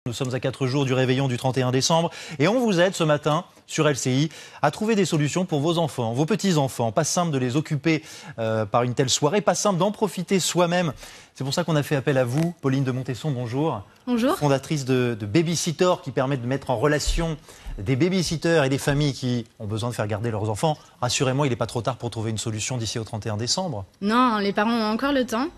Nous sommes à 4 jours du réveillon du 31 décembre et on vous aide ce matin sur LCI à trouver des solutions pour vos enfants, vos petits-enfants. Pas simple de les occuper par une telle soirée, pas simple d'en profiter soi-même. C'est pour ça qu'on a fait appel à vous, Pauline de Montesson, bonjour. Bonjour. Fondatrice de Babysitter qui permet de mettre en relation des babysitters et des familles qui ont besoin de faire garder leurs enfants. Rassurez-moi, il n'est pas trop tard pour trouver une solution d'ici au 31 décembre. Non, les parents ont encore le temps.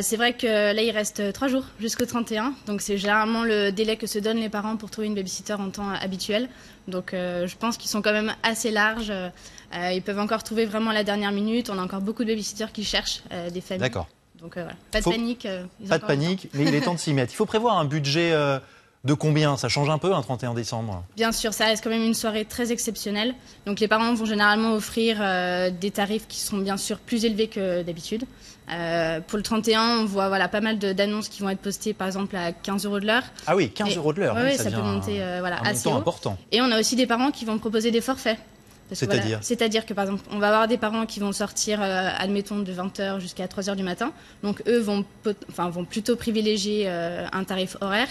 C'est vrai que là, il reste 3 jours jusqu'au 31. Donc, c'est généralement le délai que se donnent les parents pour trouver une babysitter en temps habituel. Donc, je pense qu'ils sont quand même assez larges. Ils peuvent encore trouver vraiment la dernière minute. On a encore beaucoup de babysitters qui cherchent des familles. D'accord. Donc, voilà. Pas de panique. Pas de panique, mais il est temps de s'y mettre. Il faut prévoir un budget de combien? Ça change un peu un 31 décembre? Bien sûr, ça reste quand même une soirée très exceptionnelle. Donc les parents vont généralement offrir des tarifs qui sont bien sûr plus élevés que d'habitude. Pour le 31, on voit pas mal d'annonces qui vont être postées par exemple à 15 € de l'heure. Ah oui, 15 € de l'heure. Oui, ça peut monter un assez montant haut. important. Et on a aussi des parents qui vont proposer des forfaits. C'est-à-dire que par exemple, on va avoir des parents qui vont sortir, admettons, de 20 h jusqu'à 3 h du matin. Donc eux vont plutôt privilégier un tarif horaire.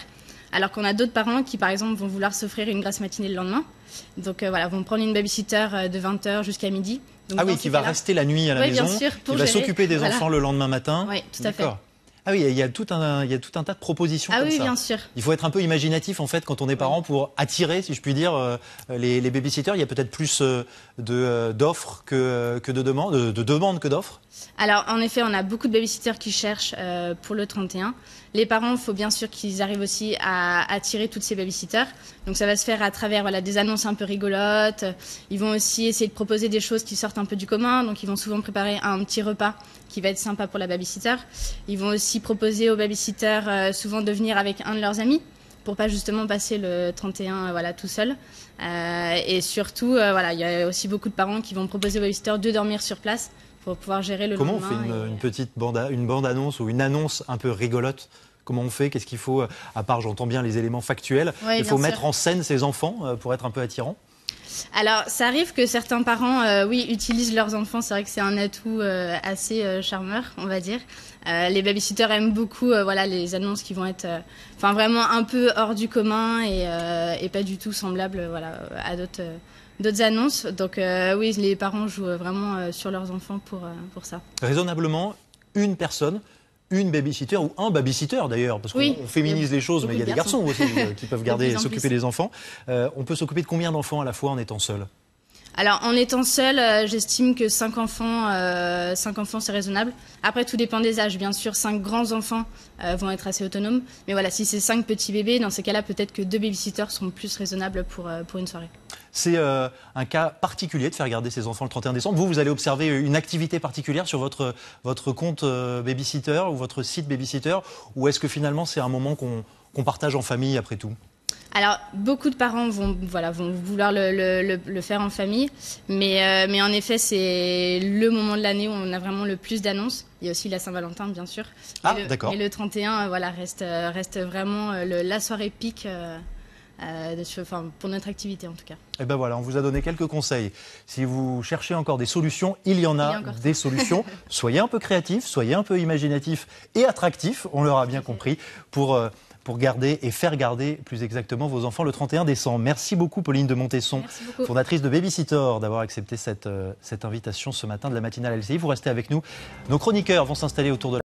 Alors qu'on a d'autres parents qui, par exemple, vont vouloir s'offrir une grasse matinée le lendemain. Donc vont prendre une babysitter de 20 h jusqu'à midi. Donc, qui va rester la nuit à la maison, bien sûr, qui va s'occuper des enfants le lendemain matin. Oui, tout à fait. Ah oui, il y a tout un tas de propositions comme ça. Ah oui, bien sûr. Il faut être un peu imaginatif en fait quand on est parent pour attirer, si je puis dire, les babysitters. Il y a peut-être plus d'offres que de demandes que d'offres. Alors en effet, on a beaucoup de babysitters qui cherchent pour le 31. Les parents, il faut bien sûr qu'ils arrivent aussi à attirer toutes ces babysitters. Donc ça va se faire à travers des annonces un peu rigolotes. Ils vont aussi essayer de proposer des choses qui sortent un peu du commun. Donc ils vont souvent préparer un petit repas qui va être sympa pour la babysitter. Ils vont aussi proposer aux babysitters souvent de venir avec un de leurs amis pour pas justement passer le 31 tout seul. Et surtout, il y a aussi beaucoup de parents qui vont proposer aux babysitters de dormir sur place pour pouvoir gérer le lendemain. Comment on fait une petite bande-annonce ou une annonce un peu rigolote? Comment on fait? Qu'est-ce qu'il faut, à part, j'entends bien les éléments factuels, il faut mettre en scène ses enfants pour être un peu attirant? Alors, ça arrive que certains parents, utilisent leurs enfants. C'est vrai que c'est un atout assez charmeur, on va dire. Les babysitters aiment beaucoup les annonces qui vont être vraiment un peu hors du commun et pas du tout semblables à d'autres annonces. Donc oui, les parents jouent vraiment sur leurs enfants pour ça. Raisonnablement, une personne, une babysitter ou un babysitter d'ailleurs, parce qu'on féminise les choses, mais il y a des garçons aussi qui peuvent s'occuper des enfants. On peut s'occuper de combien d'enfants à la fois en étant seul? Alors, en étant seul, j'estime que 5 enfants, c'est raisonnable. Après, tout dépend des âges. Bien sûr, 5 grands enfants vont être assez autonomes. Mais voilà, si c'est 5 petits bébés, dans ces cas-là, peut-être que 2 babysitters sont plus raisonnables pour une soirée. C'est un cas particulier de faire garder ses enfants le 31 décembre. Vous allez observer une activité particulière sur votre compte babysitter ou votre site babysitter, ou est-ce que finalement c'est un moment qu'on partage en famille après tout? Alors, beaucoup de parents vont vouloir le faire en famille, mais en effet, c'est le moment de l'année où on a vraiment le plus d'annonces. Il y a aussi la Saint-Valentin, bien sûr. D'accord. Et le 31, reste vraiment la soirée pic pour notre activité, en tout cas. Et ben voilà, on vous a donné quelques conseils. Si vous cherchez encore des solutions, il y en a des solutions. Soyez un peu créatifs, soyez un peu imaginatifs et attractifs, on l'aura bien compris, pour garder et faire garder plus exactement vos enfants le 31 décembre. Merci beaucoup Pauline de Montesson, fondatrice de Babysitter, d'avoir accepté cette invitation ce matin de la matinale LCI. Vous restez avec nous. Nos chroniqueurs vont s'installer autour de